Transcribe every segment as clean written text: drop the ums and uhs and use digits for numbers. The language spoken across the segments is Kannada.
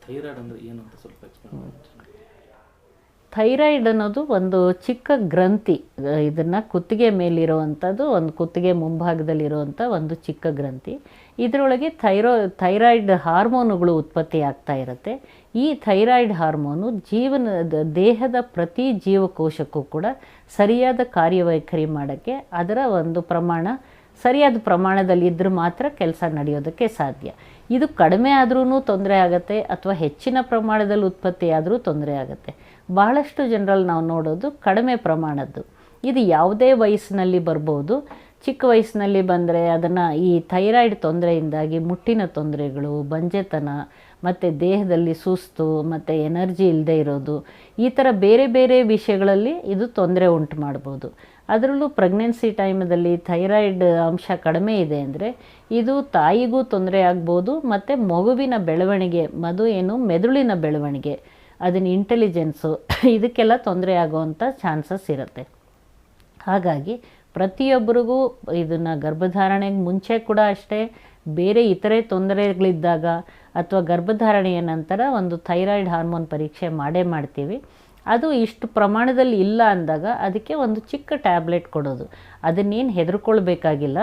ಥೈರಾಯ್ಡ್ ಅಂದರೆ ಏನು ಅಂತ ಸ್ವಲ್ಪ ಎಕ್ಸ್ಪ್ಲೇನ್ ಮಾಡಿ. ಥೈರಾಯ್ಡ್ ಅನ್ನೋದು ಒಂದು ಚಿಕ್ಕ ಗ್ರಂಥಿ. ಇದನ್ನು ಕುತ್ತಿಗೆ ಮೇಲಿರುವಂಥದ್ದು, ಒಂದು ಕುತ್ತಿಗೆ ಮುಂಭಾಗದಲ್ಲಿರುವಂಥ ಒಂದು ಚಿಕ್ಕ ಗ್ರಂಥಿ. ಇದರೊಳಗೆ ಥೈರಾಯ್ಡ್ ಹಾರ್ಮೋನುಗಳು ಉತ್ಪತ್ತಿ ಆಗ್ತಾ ಇರುತ್ತೆ. ಈ ಥೈರಾಯ್ಡ್ ಹಾರ್ಮೋನು ದೇಹದ ಪ್ರತಿ ಜೀವಕೋಶಕ್ಕೂ ಕೂಡ ಸರಿಯಾದ ಕಾರ್ಯವೈಖರಿ ಮಾಡೋಕ್ಕೆ ಅದರ ಒಂದು ಸರಿಯಾದ ಪ್ರಮಾಣದಲ್ಲಿ ಇದ್ದರೆ ಮಾತ್ರ ಕೆಲಸ ನಡೆಯೋದಕ್ಕೆ ಸಾಧ್ಯ. ಇದು ಕಡಿಮೆ ಆದ್ರೂ ತೊಂದರೆ ಆಗುತ್ತೆ, ಅಥವಾ ಹೆಚ್ಚಿನ ಪ್ರಮಾಣದಲ್ಲಿ ಉತ್ಪತ್ತಿ ಆದರೂ ತೊಂದರೆ ಆಗುತ್ತೆ. ಬಹಳಷ್ಟು ಜನರಲ್ಲಿ ನಾವು ನೋಡೋದು ಕಡಿಮೆ ಪ್ರಮಾಣದ್ದು. ಇದು ಯಾವುದೇ ವಯಸ್ಸಿನಲ್ಲಿ ಬರ್ಬೋದು. ಚಿಕ್ಕ ವಯಸ್ಸಿನಲ್ಲಿ ಬಂದರೆ ಅದನ್ನು ಈ ಥೈರಾಯ್ಡ್ ತೊಂದರೆಯಿಂದಾಗಿ ಮುಟ್ಟಿನ ತೊಂದರೆಗಳು, ಬಂಜೆತನ, ಮತ್ತು ದೇಹದಲ್ಲಿ ಸುಸ್ತು, ಮತ್ತು ಎನರ್ಜಿ ಇಲ್ಲದೆ ಇರೋದು, ಈ ಥರ ಬೇರೆ ಬೇರೆ ವಿಷಯಗಳಲ್ಲಿ ಇದು ತೊಂದರೆ ಉಂಟು ಮಾಡ್ಬೋದು. ಅದರಲ್ಲೂ ಪ್ರೆಗ್ನೆನ್ಸಿ ಟೈಮಲ್ಲಿ ಥೈರಾಯ್ಡ್ ಅಂಶ ಕಡಿಮೆ ಇದೆ ಅಂದರೆ ಇದು ತಾಯಿಗೂ ತೊಂದರೆ ಆಗ್ಬೋದು, ಮತ್ತು ಮಗುವಿನ ಬೆಳವಣಿಗೆ, ಮೆದುಳಿನ ಬೆಳವಣಿಗೆ, ಅದನ್ನ ಇಂಟೆಲಿಜೆನ್ಸು, ಇದಕ್ಕೆಲ್ಲ ತೊಂದರೆ ಆಗೋವಂಥ ಚಾನ್ಸಸ್ ಇರುತ್ತೆ. ಹಾಗಾಗಿ ಪ್ರತಿಯೊಬ್ಬರಿಗೂ ಇದನ್ನು ಗರ್ಭಧಾರಣೆಗೆ ಮುಂಚೆ ಕೂಡ ಅಷ್ಟೇ, ಬೇರೆ ಇತರೆ ತೊಂದರೆಗಳಿದ್ದಾಗ ಅಥವಾ ಗರ್ಭಧಾರಣೆಯ ನಂತರ ಒಂದು ಥೈರಾಯ್ಡ್ ಹಾರ್ಮೋನ್ ಪರೀಕ್ಷೆ ಮಾಡೇ ಮಾಡ್ತೀವಿ. ಅದು ಇಷ್ಟು ಪ್ರಮಾಣದಲ್ಲಿ ಇಲ್ಲ ಅಂದಾಗ ಅದಕ್ಕೆ ಒಂದು ಚಿಕ್ಕ ಟ್ಯಾಬ್ಲೆಟ್ ಕೊಡೋದು. ಅದನ್ನೇನು ಹೆದರ್ಕೊಳ್ಬೇಕಾಗಿಲ್ಲ.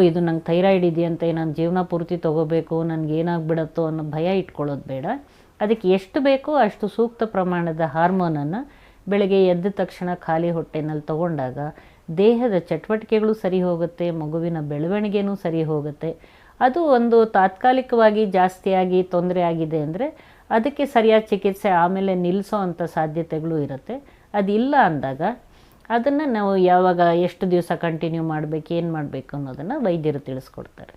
ಇದು ನಂಗೆ ಥೈರಾಯ್ಡ್ ಇದೆಯಂತೆ, ನಾನು ಜೀವನ ಪೂರ್ತಿ ತೊಗೋಬೇಕು, ನನಗೇನಾಗ್ಬಿಡತ್ತೋ ಅನ್ನೋ ಭಯ ಇಟ್ಕೊಳ್ಳೋದು ಬೇಡ. ಅದಕ್ಕೆ ಎಷ್ಟು ಬೇಕೋ ಅಷ್ಟು ಸೂಕ್ತ ಪ್ರಮಾಣದ ಹಾರ್ಮೋನನ್ನು ಬೆಳಗ್ಗೆ ಎದ್ದ ತಕ್ಷಣ ಖಾಲಿ ಹೊಟ್ಟೆನಲ್ಲಿ ತಗೊಂಡಾಗ ದೇಹದ ಚಟುವಟಿಕೆಗಳು ಸರಿ ಹೋಗುತ್ತೆ, ಮಗುವಿನ ಬೆಳವಣಿಗೆನೂ ಸರಿ ಹೋಗುತ್ತೆ. ಅದು ಒಂದು ತಾತ್ಕಾಲಿಕವಾಗಿ ಜಾಸ್ತಿಯಾಗಿ ತೊಂದರೆ ಆಗಿದೆ ಅಂದರೆ ಅದಕ್ಕೆ ಸರಿಯಾದ ಚಿಕಿತ್ಸೆ ಆಮೇಲೆ ನಿಲ್ಲಿಸೋ ಅಂಥ ಸಾಧ್ಯತೆಗಳು ಇರುತ್ತೆ. ಅದಿಲ್ಲ ಅಂದಾಗ ಅದನ್ನು ನಾವು ಯಾವಾಗ ಎಷ್ಟು ದಿವಸ ಕಂಟಿನ್ಯೂ ಮಾಡಬೇಕು, ಏನು ಮಾಡಬೇಕು ಅನ್ನೋದನ್ನು ವೈದ್ಯರು ತಿಳಿಸ್ಕೊಡ್ತಾರೆ.